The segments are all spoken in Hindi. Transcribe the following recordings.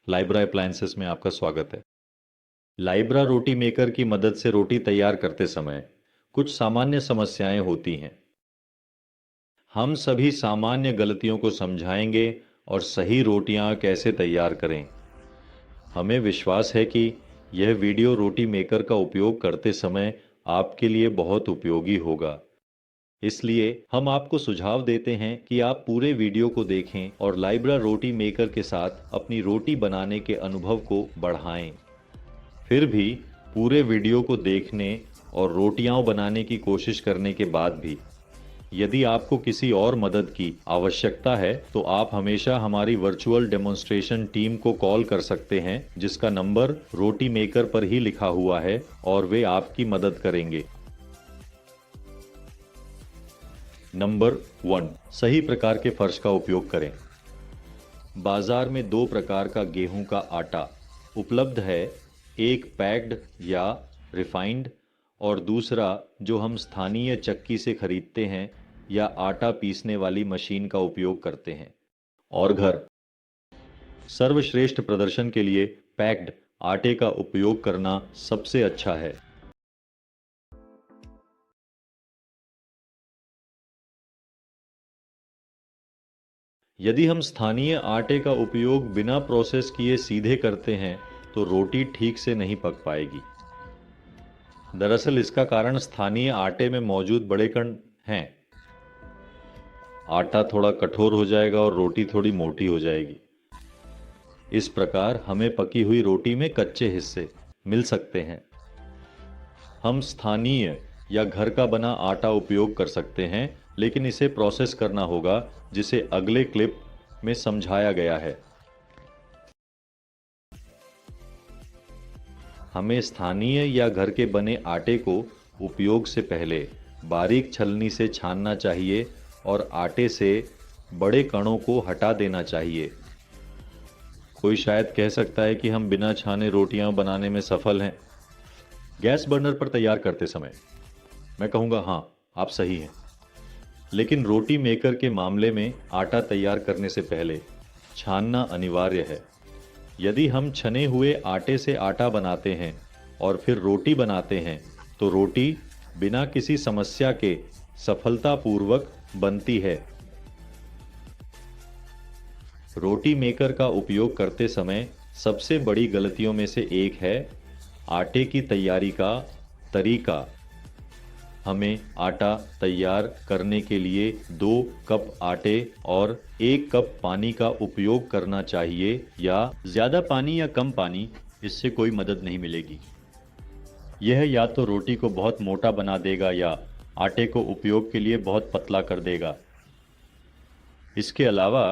लाइब्रा अप्लायंसेस में आपका स्वागत है। लाइब्रा रोटी मेकर की मदद से रोटी तैयार करते समय कुछ सामान्य समस्याएं होती हैं। हम सभी सामान्य गलतियों को समझाएंगे और सही रोटियां कैसे तैयार करें। हमें विश्वास है कि यह वीडियो रोटी मेकर का उपयोग करते समय आपके लिए बहुत उपयोगी होगा। इसलिए हम आपको सुझाव देते हैं कि आप पूरे वीडियो को देखें और लाइब्रा रोटी मेकर के साथ अपनी रोटी बनाने के अनुभव को बढ़ाएं। फिर भी पूरे वीडियो को देखने और रोटियां बनाने की कोशिश करने के बाद भी यदि आपको किसी और मदद की आवश्यकता है तो आप हमेशा हमारी वर्चुअल डेमोन्स्ट्रेशन टीम को कॉल कर सकते हैं, जिसका नंबर रोटी मेकर पर ही लिखा हुआ है और वे आपकी मदद करेंगे। नंबर 1, सही प्रकार के फर्श का उपयोग करें। बाजार में दो प्रकार का गेहूं का आटा उपलब्ध है, एक पैक्ड या रिफाइंड और दूसरा जो हम स्थानीय चक्की से खरीदते हैं या आटा पीसने वाली मशीन का उपयोग करते हैं। और घर सर्वश्रेष्ठ प्रदर्शन के लिए पैक्ड आटे का उपयोग करना सबसे अच्छा है। यदि हम स्थानीय आटे का उपयोग बिना प्रोसेस किए सीधे करते हैं तो रोटी ठीक से नहीं पक पाएगी। दरअसल इसका कारण स्थानीय आटे में मौजूद बड़े कण हैं। आटा थोड़ा कठोर हो जाएगा और रोटी थोड़ी मोटी हो जाएगी। इस प्रकार हमें पकी हुई रोटी में कच्चे हिस्से मिल सकते हैं। हम स्थानीय या घर का बना आटा उपयोग कर सकते हैं, लेकिन इसे प्रोसेस करना होगा, जिसे अगले क्लिप में समझाया गया है। हमें स्थानीय या घर के बने आटे को उपयोग से पहले बारीक छलनी से छानना चाहिए और आटे से बड़े कणों को हटा देना चाहिए। कोई शायद कह सकता है कि हम बिना छाने रोटियां बनाने में सफल हैं। गैस बर्नर पर तैयार करते समय मैं कहूँगा हाँ, आप सही हैं। लेकिन रोटी मेकर के मामले में आटा तैयार करने से पहले छानना अनिवार्य है। यदि हम छने हुए आटे से आटा बनाते हैं और फिर रोटी बनाते हैं तो रोटी बिना किसी समस्या के सफलतापूर्वक बनती है। रोटी मेकर का उपयोग करते समय सबसे बड़ी गलतियों में से एक है आटे की तैयारी का तरीका। हमें आटा तैयार करने के लिए 2 कप आटे और 1 कप पानी का उपयोग करना चाहिए, या ज़्यादा पानी या कम पानी, इससे कोई मदद नहीं मिलेगी। यह या तो रोटी को बहुत मोटा बना देगा या आटे को उपयोग के लिए बहुत पतला कर देगा। इसके अलावा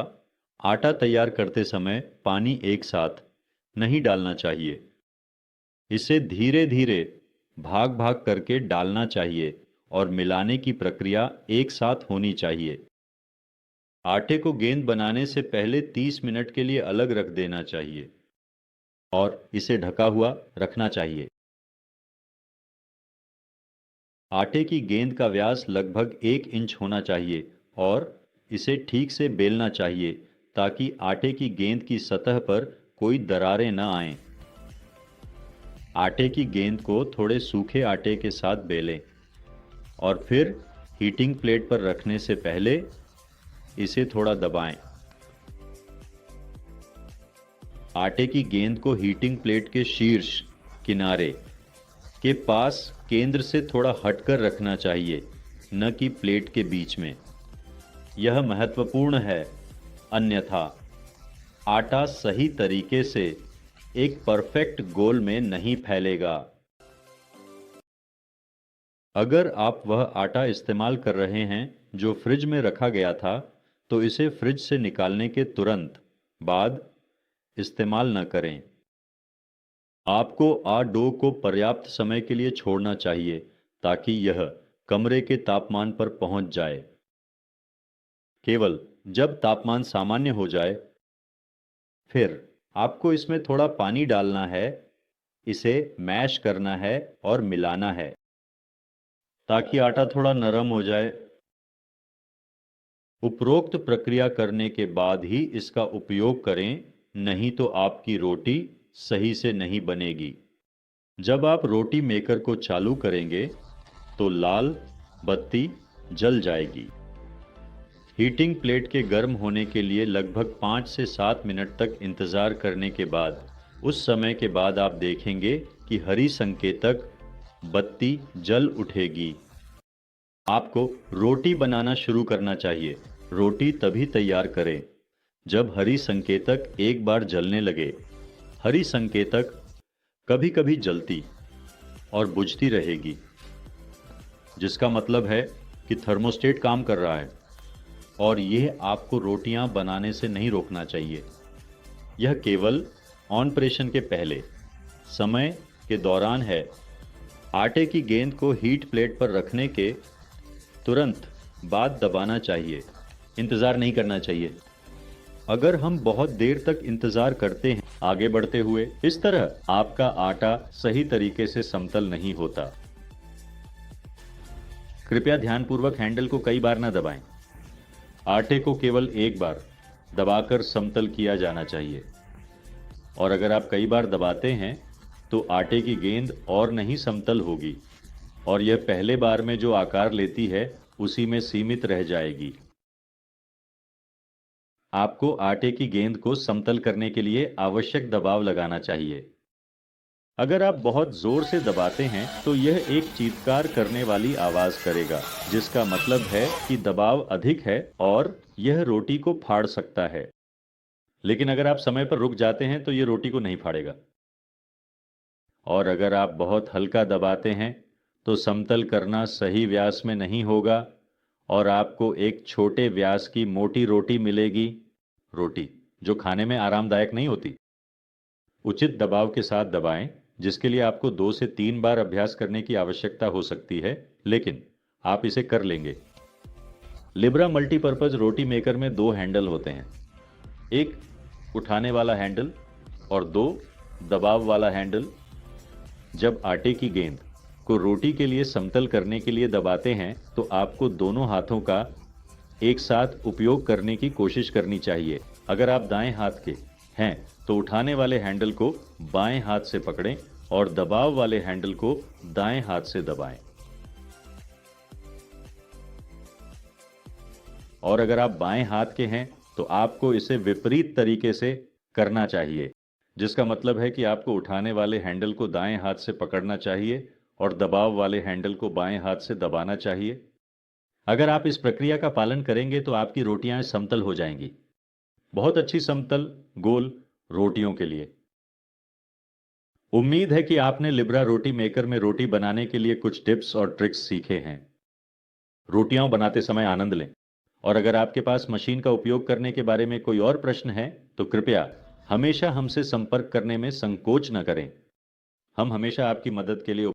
आटा तैयार करते समय पानी एक साथ नहीं डालना चाहिए। इसे धीरे धीरे भाग भाग करके डालना चाहिए और मिलाने की प्रक्रिया एक साथ होनी चाहिए। आटे को गेंद बनाने से पहले 30 मिनट के लिए अलग रख देना चाहिए और इसे ढका हुआ रखना चाहिए। आटे की गेंद का व्यास लगभग 1 इंच होना चाहिए और इसे ठीक से बेलना चाहिए ताकि आटे की गेंद की सतह पर कोई दरारें न आएं। आटे की गेंद को थोड़े सूखे आटे के साथ बेलें और फिर हीटिंग प्लेट पर रखने से पहले इसे थोड़ा दबाएं। आटे की गेंद को हीटिंग प्लेट के शीर्ष किनारे के पास केंद्र से थोड़ा हटकर रखना चाहिए, न कि प्लेट के बीच में। यह महत्वपूर्ण है, अन्यथा आटा सही तरीके से एक परफेक्ट गोल में नहीं फैलेगा। अगर आप वह आटा इस्तेमाल कर रहे हैं जो फ्रिज में रखा गया था, तो इसे फ्रिज से निकालने के तुरंत बाद इस्तेमाल न करें। आपको डो को पर्याप्त समय के लिए छोड़ना चाहिए ताकि यह कमरे के तापमान पर पहुंच जाए। केवल जब तापमान सामान्य हो जाए, फिर आपको इसमें थोड़ा पानी डालना है, इसे मैश करना है और मिलाना है ताकि आटा थोड़ा नरम हो जाए। उपरोक्त प्रक्रिया करने के बाद ही इसका उपयोग करें नहीं तो आपकी रोटी सही से नहीं बनेगी। जब आप रोटी मेकर को चालू करेंगे तो लाल बत्ती जल जाएगी। हीटिंग प्लेट के गर्म होने के लिए लगभग 5 से 7 मिनट तक इंतज़ार करने के बाद उस समय के बाद आप देखेंगे कि हरी संकेतक बत्ती जल उठेगी। आपको रोटी बनाना शुरू करना चाहिए। रोटी तभी तैयार करें जब हरी संकेतक एक बार जलने लगे। हरी संकेतक कभी-कभी जलती और बुझती रहेगी, जिसका मतलब है कि थर्मोस्टेट काम कर रहा है और यह आपको रोटियां बनाने से नहीं रोकना चाहिए। यह केवल ऑपरेशन के पहले समय के दौरान है। आटे की गेंद को हीट प्लेट पर रखने के तुरंत बाद दबाना चाहिए, इंतज़ार नहीं करना चाहिए। अगर हम बहुत देर तक इंतज़ार करते हैं आगे बढ़ते हुए, इस तरह आपका आटा सही तरीके से समतल नहीं होता। कृपया ध्यानपूर्वक हैंडल को कई बार न दबाएं। आटे को केवल एक बार दबाकर समतल किया जाना चाहिए और अगर आप कई बार दबाते हैं तो आटे की गेंद और नहीं समतल होगी और यह पहले बार में जो आकार लेती है उसी में सीमित रह जाएगी। आपको आटे की गेंद को समतल करने के लिए आवश्यक दबाव लगाना चाहिए। अगर आप बहुत जोर से दबाते हैं तो यह एक चीत्कार करने वाली आवाज करेगा, जिसका मतलब है कि दबाव अधिक है और यह रोटी को फाड़ सकता है। लेकिन अगर आप समय पर रुक जाते हैं तो यह रोटी को नहीं फाड़ेगा। और अगर आप बहुत हल्का दबाते हैं तो समतल करना सही व्यास में नहीं होगा और आपको एक छोटे व्यास की मोटी रोटी मिलेगी, रोटी जो खाने में आरामदायक नहीं होती। उचित दबाव के साथ दबाएं, जिसके लिए आपको 2 से 3 बार अभ्यास करने की आवश्यकता हो सकती है, लेकिन आप इसे कर लेंगे। लिब्रा मल्टीपर्पज रोटी मेकर में 2 हैंडल होते हैं, एक उठाने वाला हैंडल और 2 दबाव वाला हैंडल। जब आटे की गेंद को रोटी के लिए समतल करने के लिए दबाते हैं तो आपको दोनों हाथों का एक साथ उपयोग करने की कोशिश करनी चाहिए। अगर आप दाएं हाथ के हैं तो उठाने वाले हैंडल को बाएं हाथ से पकड़ें और दबाव वाले हैंडल को दाएं हाथ से दबाएं। और अगर आप बाएं हाथ के हैं तो आपको इसे विपरीत तरीके से करना चाहिए, जिसका मतलब है कि आपको उठाने वाले हैंडल को दाएं हाथ से पकड़ना चाहिए और दबाव वाले हैंडल को बाएं हाथ से दबाना चाहिए। अगर आप इस प्रक्रिया का पालन करेंगे तो आपकी रोटियां समतल हो जाएंगी, बहुत अच्छी समतल गोल रोटियों के लिए। उम्मीद है कि आपने लिब्रा रोटी मेकर में रोटी बनाने के लिए कुछ टिप्स और ट्रिक्स सीखे हैं। रोटियां बनाते समय आनंद लें और अगर आपके पास मशीन का उपयोग करने के बारे में कोई और प्रश्न है तो कृपया हमेशा हमसे संपर्क करने में संकोच न करें। हम हमेशा आपकी मदद के लिए